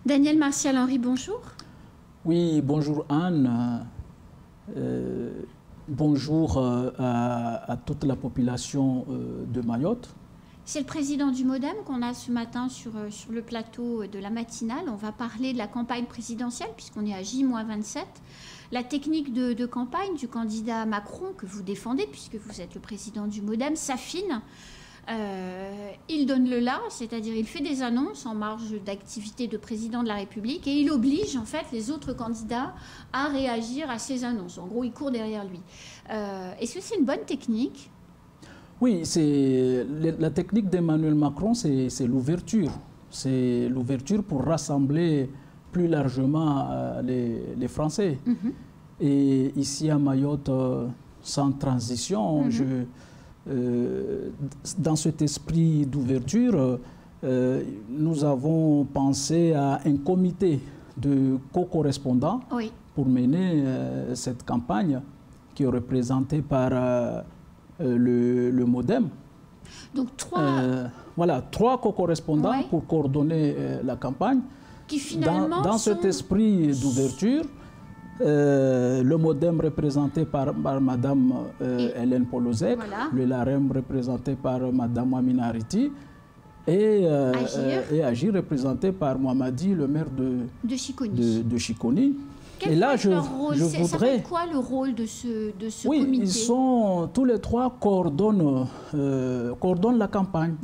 Daniel Martial-Henry, bonjour. Oui, bonjour Anne. Bonjour à toute la population de Mayotte. C'est le président du MODEM qu'on a ce matin sur le plateau de la matinale. On va parler de la campagne présidentielle puisqu'on est à J-27. La technique de campagne du candidat Macron que vous défendez, puisque vous êtes le président du MODEM, s'affine. Il donne le là, c'est-à-dire il fait des annonces en marge d'activité de président de la République et il oblige en fait les autres candidats à réagir à ces annonces. En gros, il court derrière lui. Est-ce que c'est une bonne technique ? Oui, la technique d'Emmanuel Macron, c'est l'ouverture. C'est l'ouverture pour rassembler plus largement les Français. Et ici à Mayotte, sans transition, dans cet esprit d'ouverture, nous avons pensé à un comité de co-correspondants pour mener cette campagne qui est représentée par le MODEM. Donc trois co-correspondants pour coordonner la campagne. Qui finalement dans cet esprit d'ouverture, le MODEM représenté par Mme Hélène Polozek, le LAREM représenté par Mme Amina Ariti et Agir représenté par Mohamadi, le maire de Chiconi. Et là, je voudrais... Ça va être quoi le rôle de ce comité ? Ils sont tous les trois coordonnent la campagne,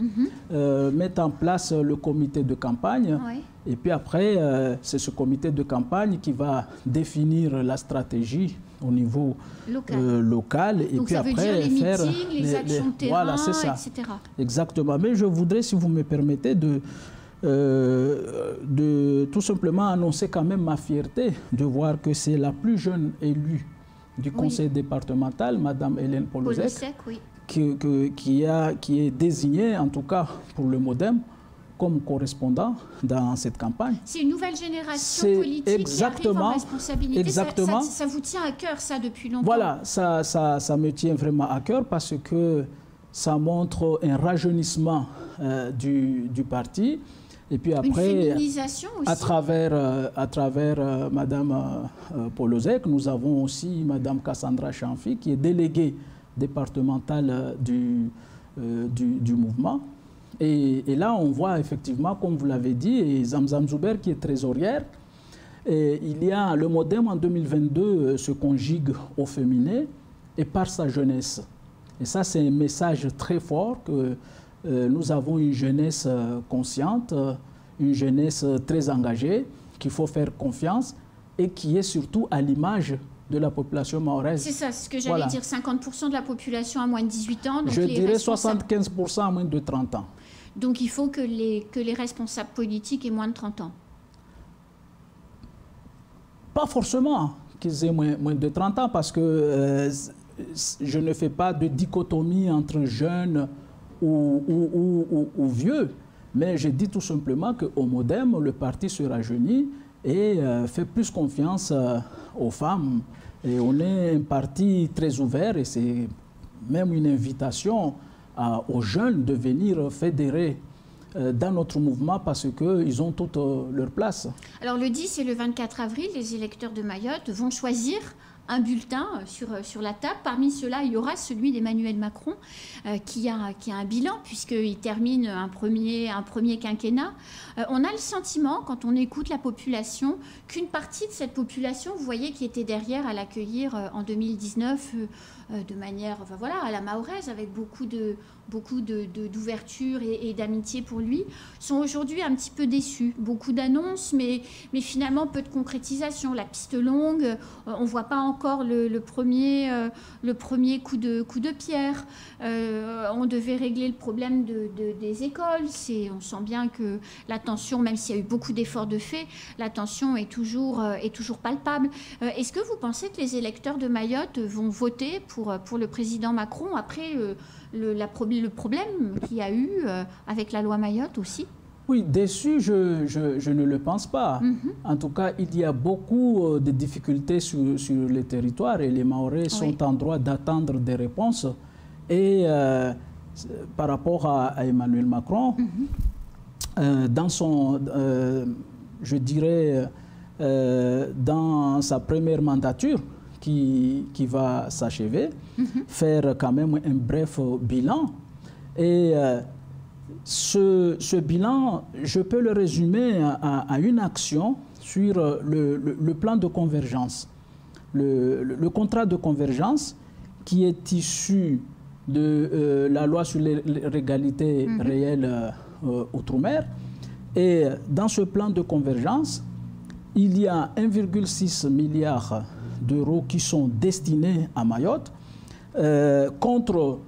mettent en place le comité de campagne. Et puis après, c'est ce comité de campagne qui va définir la stratégie au niveau local. Et donc puis ça après, veut dire les meetings, les actions de terrain, etc. Exactement. Mais je voudrais, si vous me permettez, de tout simplement annoncer quand même ma fierté de voir que c'est la plus jeune élue du conseil départemental, Mme Hélène Polozek, qui est désignée, en tout cas pour le MODEM, comme correspondant dans cette campagne. C'est une nouvelle génération politique qui arrive en responsabilité. Exactement. Ça vous tient à cœur, ça, depuis longtemps? Voilà, ça me tient vraiment à cœur parce que ça montre un rajeunissement du parti. Et puis après, à travers Mme Polozek, nous avons aussi Mme Cassandra Chanfi, qui est déléguée départementale du mouvement. Et là, on voit effectivement, comme vous l'avez dit, et Zamzam Zouber qui est trésorière. Et le MODEM en 2022 se conjugue au féminin et par sa jeunesse. Et ça, c'est un message très fort que nous avons une jeunesse consciente, une jeunesse très engagée, qu'il faut faire confiance et qui est surtout à l'image de la population mahoraise. C'est ça, ce que j'allais dire, 50% de la population à moins de 18 ans. Donc je dirais 75% à moins de 30 ans. Donc il faut que les responsables politiques aient moins de 30 ans. Pas forcément qu'ils aient moins de 30 ans, parce que je ne fais pas de dichotomie entre jeunes ou vieux, mais je dis tout simplement qu'au MODEM, le parti se rajeunit et fait plus confiance aux femmes. Et on est un parti très ouvert et c'est même une invitation aux jeunes de venir fédérer dans notre mouvement parce qu'ils ont toute leur place. Alors le 10 et le 24 avril, les électeurs de Mayotte vont choisir un bulletin sur la table. Parmi ceux-là, il y aura celui d'Emmanuel Macron qui a un bilan puisqu'il termine un premier quinquennat. On a le sentiment, quand on écoute la population, qu'une partie de cette population, vous voyez, qui était derrière à l'accueillir en 2019 de manière à la mahoraise, avec beaucoup d'ouverture et d'amitié pour lui, sont aujourd'hui un petit peu déçus. Beaucoup d'annonces, mais finalement peu de concrétisation. La piste longue, on ne voit pas encore le premier coup de pierre. On devait régler le problème des écoles. On sent bien que la tension, même s'il y a eu beaucoup d'efforts de fait, la tension est toujours palpable. Est-ce que vous pensez que les électeurs de Mayotte vont voter pour le président Macron après le problème qu'il y a eu avec la loi Mayotte aussi? Oui, déçu, je ne le pense pas. En tout cas, il y a beaucoup de difficultés sur les territoires et les Mahorais sont en droit d'attendre des réponses. Et par rapport à Emmanuel Macron, dans je dirais, dans sa première mandature qui va s'achever, faire quand même un bref bilan. Et ce bilan, je peux le résumer à une action sur le plan de convergence. Le contrat de convergence qui est issu de la loi sur l'égalité réelle outre-mer. Et dans ce plan de convergence, il y a 1,6 milliard d'euros qui sont destinés à Mayotte, contre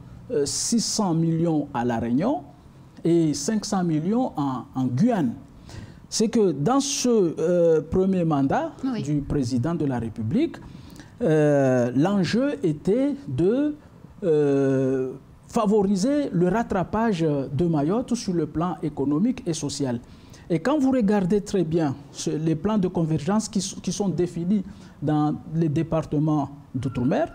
600 millions à La Réunion et 500 millions en Guyane. C'est que dans ce premier mandat du président de la République, l'enjeu était de favoriser le rattrapage de Mayotte sur le plan économique et social. Et quand vous regardez très bien les plans de convergence qui sont définis dans les départements d'outre-mer,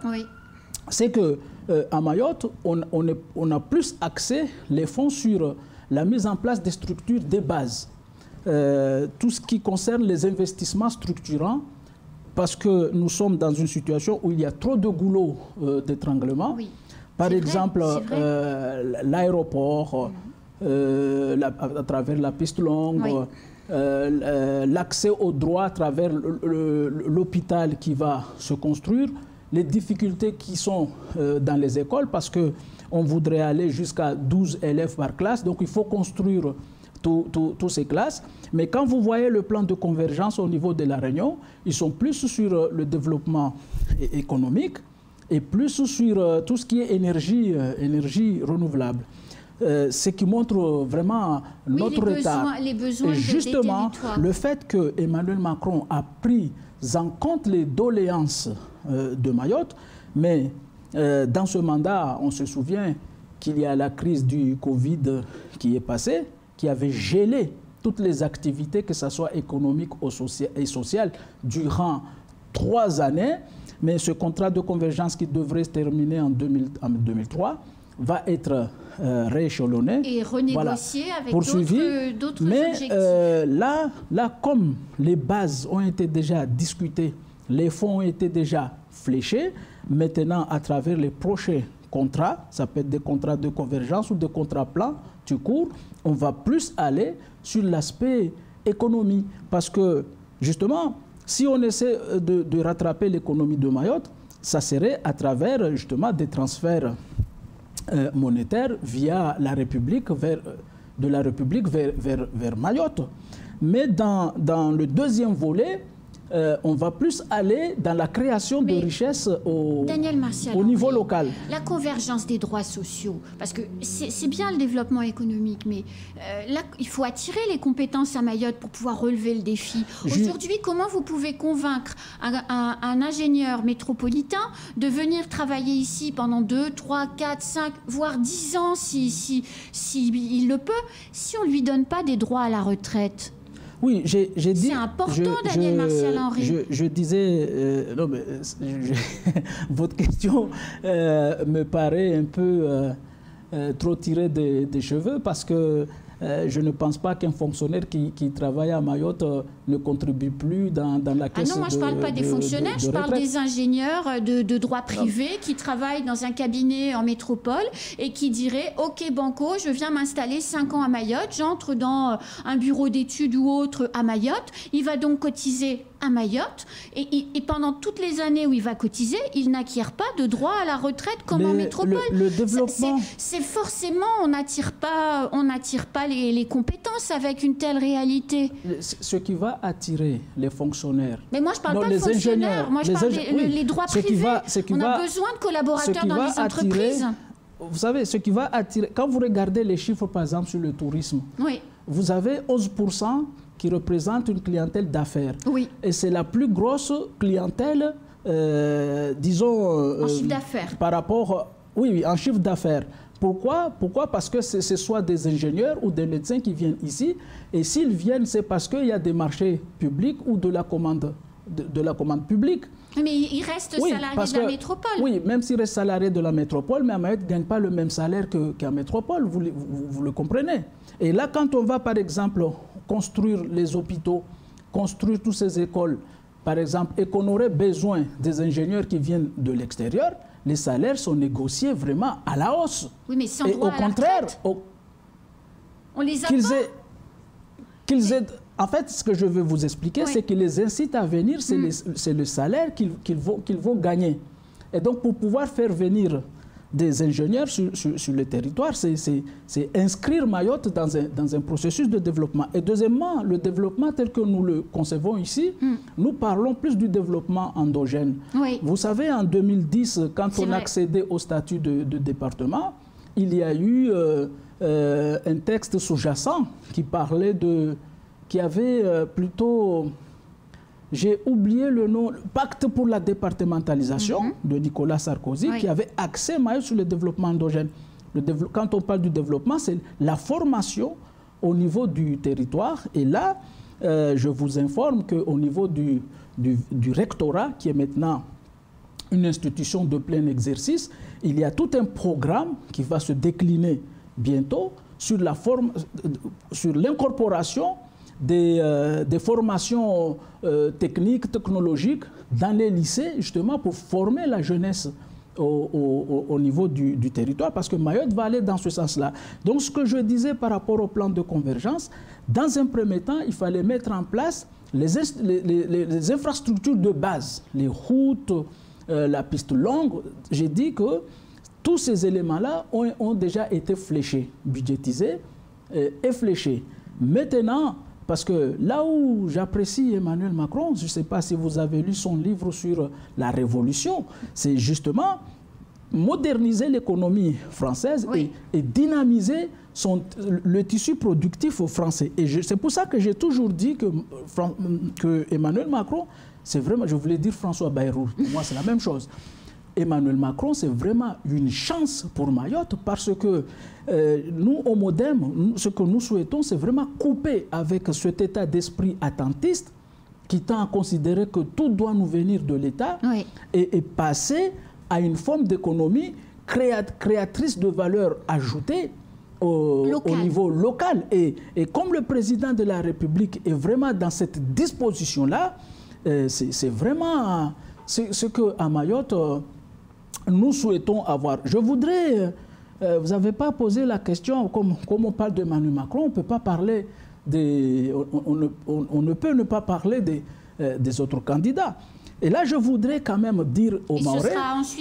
c'est qu'à Mayotte, on a plus axé les fonds sur la mise en place des structures de base. Tout ce qui concerne les investissements structurants, parce que nous sommes dans une situation où il y a trop de goulots d'étranglement. Par exemple, l'aéroport, à travers la piste longue, l'accès aux droits à travers l'hôpital qui va se construire, les difficultés qui sont dans les écoles, parce qu'on voudrait aller jusqu'à 12 élèves par classe, donc il faut construire toutes ces classes. Mais quand vous voyez le plan de convergence au niveau de La Réunion, ils sont plus sur le développement économique et plus sur tout ce qui est énergie renouvelable. Ce qui montre vraiment notre retard. Les besoins et justement, le fait que Emmanuel Macron a pris en compte les doléances de Mayotte, mais dans ce mandat, on se souvient qu'il y a la crise du Covid qui est passée, qui avait gelé toutes les activités, que ce soit économiques et sociales, durant 3 années. Mais ce contrat de convergence qui devrait se terminer en 2003 va être rééchelonné. Et renégocié avec d'autres objectifs. Là, comme les bases ont été déjà discutées, les fonds ont été déjà fléchés, maintenant, à travers les prochains contrats, ça peut être des contrats de convergence ou des contrats plans tout court, on va plus aller sur l'aspect économie. Parce que, justement, si on essaie de rattraper l'économie de Mayotte, ça serait à travers, justement, des transferts monétaires via la République, de la République vers Mayotte. Mais dans le deuxième volet, on va plus aller dans la création de richesses au niveau local. La convergence des droits sociaux, parce que c'est bien le développement économique, mais là, il faut attirer les compétences à Mayotte pour pouvoir relever le défi. Aujourd'hui, comment vous pouvez convaincre un ingénieur métropolitain de venir travailler ici pendant 2, 3, 4, 5, voire 10 ans, si il le peut, si on ne lui donne pas des droits à la retraite? Oui, j'ai dit... C'est important, Daniel Martial Henry. Je disais... non, mais votre question me paraît un peu trop tirée des cheveux, parce que je ne pense pas qu'un fonctionnaire qui travaille à Mayotte ne contribue plus dans la caisse. Ah non, moi je ne parle pas des fonctionnaires, je parle des ingénieurs de droit privé qui travaillent dans un cabinet en métropole et qui diraient « Ok Banco, je viens m'installer 5 ans à Mayotte, j'entre dans un bureau d'études ou autre à Mayotte, il va donc cotiser à Mayotte et pendant toutes les années où il va cotiser, il n'acquiert pas de droit à la retraite comme en métropole. Le développement... C'est forcément, on n'attire pas les compétences avec une telle réalité. Ce qui va attirer les fonctionnaires... Mais moi, je ne parle pas de fonctionnaires. Moi, je parle des droits privés. On a besoin de collaborateurs dans les entreprises. Vous savez, ce qui va attirer... Quand vous regardez les chiffres, par exemple, sur le tourisme, vous avez 11% qui représente une clientèle d'affaires. Oui. Et c'est la plus grosse clientèle, disons... en chiffre d'affaires. Par rapport... Oui, en chiffre d'affaires. Pourquoi? Parce que ce soit des ingénieurs ou des médecins qui viennent ici. Et s'ils viennent, c'est parce qu'il y a des marchés publics ou de la commande publique. Mais il reste salarié de la métropole. Oui, même s'il reste salarié de la métropole, mais à Mayotte ne gagne pas le même salaire qu'à métropole, vous le comprenez. Et là, quand on va, par exemple, construire les hôpitaux construire toutes ces écoles, par exemple, et qu'on aurait besoin des ingénieurs qui viennent de l'extérieur, les salaires sont négociés vraiment à la hausse. Oui, mais sans et droit au contraire, on les a qu'ils aient... En fait, ce que je veux vous expliquer, c'est qu'ils les incitent à venir, c'est le salaire qu'ils vont gagner. Et donc, pour pouvoir faire venir des ingénieurs sur le territoire, c'est inscrire Mayotte dans un processus de développement. Et deuxièmement, le développement tel que nous le concevons ici, nous parlons plus du développement endogène. Oui. Vous savez, en 2010, quand on accédait au statut de département, il y a eu un texte sous-jacent qui parlait qui avait plutôt... J'ai oublié le nom, Pacte pour la départementalisation de Nicolas Sarkozy, qui avait axé Mayotte sur le développement endogène. Quand on parle du développement, c'est la formation au niveau du territoire. Et là, je vous informe qu'au niveau du rectorat, qui est maintenant une institution de plein exercice, il y a tout un programme qui va se décliner bientôt sur l'incorporation des formations techniques, technologiques dans les lycées, justement pour former la jeunesse au niveau du territoire, parce que Mayotte va aller dans ce sens-là. Donc ce que je disais par rapport au plan de convergence, dans un premier temps, il fallait mettre en place les infrastructures de base, les routes, la piste longue. J'ai dit que tous ces éléments-là ont déjà été fléchés, budgétisés et fléchés. Maintenant, parce que là où j'apprécie Emmanuel Macron, je ne sais pas si vous avez lu son livre sur la révolution, c'est justement moderniser l'économie française et dynamiser le tissu productif français. Et c'est pour ça que j'ai toujours dit que Emmanuel Macron, c'est vraiment, je voulais dire François Bayrou, pour moi c'est la même chose. Emmanuel Macron, c'est vraiment une chance pour Mayotte parce que nous, au MODEM, ce que nous souhaitons, c'est vraiment couper avec cet état d'esprit attentiste qui tend à considérer que tout doit nous venir de l'État et passer à une forme d'économie créatrice de valeur ajoutée au niveau local. Et comme le président de la République est vraiment dans cette disposition-là, c'est vraiment ce qu'à Mayotte, nous souhaitons avoir. Je voudrais, vous n'avez pas posé la question, comme on parle d'Emmanuel Macron, on ne peut pas parler on ne peut ne pas parler des autres candidats. Et là, je voudrais quand même dire aux Mahorais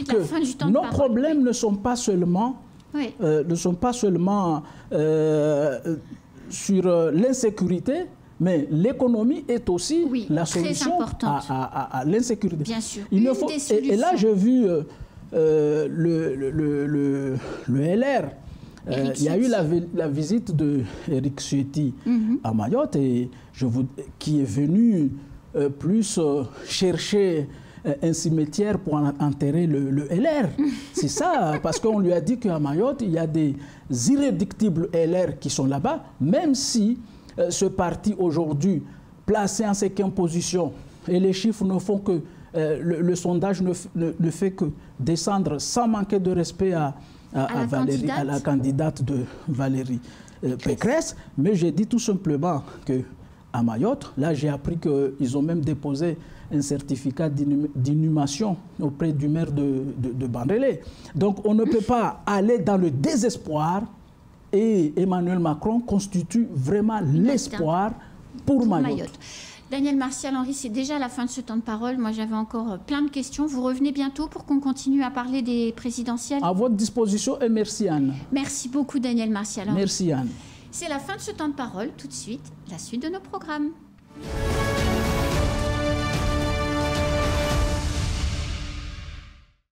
que nos problèmes ne sont pas seulement, sur l'insécurité, mais l'économie est aussi la solution à l'insécurité. Bien sûr. Et là, j'ai vu le LR. Il y a eu la visite d'Éric Ciotti à Mayotte et qui est venu plus chercher un cimetière pour enterrer le LR. C'est ça, parce qu'on lui a dit qu'à Mayotte, il y a des irréductibles LR qui sont là-bas, même si ce parti aujourd'hui, placé en 5e position, et les chiffres ne font que... le sondage ne fait que descendre sans manquer de respect à la candidate de Valérie Pécresse. Mais j'ai dit tout simplement qu'à Mayotte, là j'ai appris qu'ils ont même déposé un certificat d'inhumation auprès du maire de Bandrélé. Donc on ne peut pas aller dans le désespoir et Emmanuel Macron constitue vraiment l'espoir pour Mayotte. Daniel Martial-Henry, c'est déjà la fin de ce temps de parole. Moi, j'avais encore plein de questions. Vous revenez bientôt pour qu'on continue à parler des présidentielles. À votre disposition et merci Anne. Merci beaucoup Daniel Martial-Henry. Merci Anne. C'est la fin de ce temps de parole. Tout de suite, la suite de nos programmes.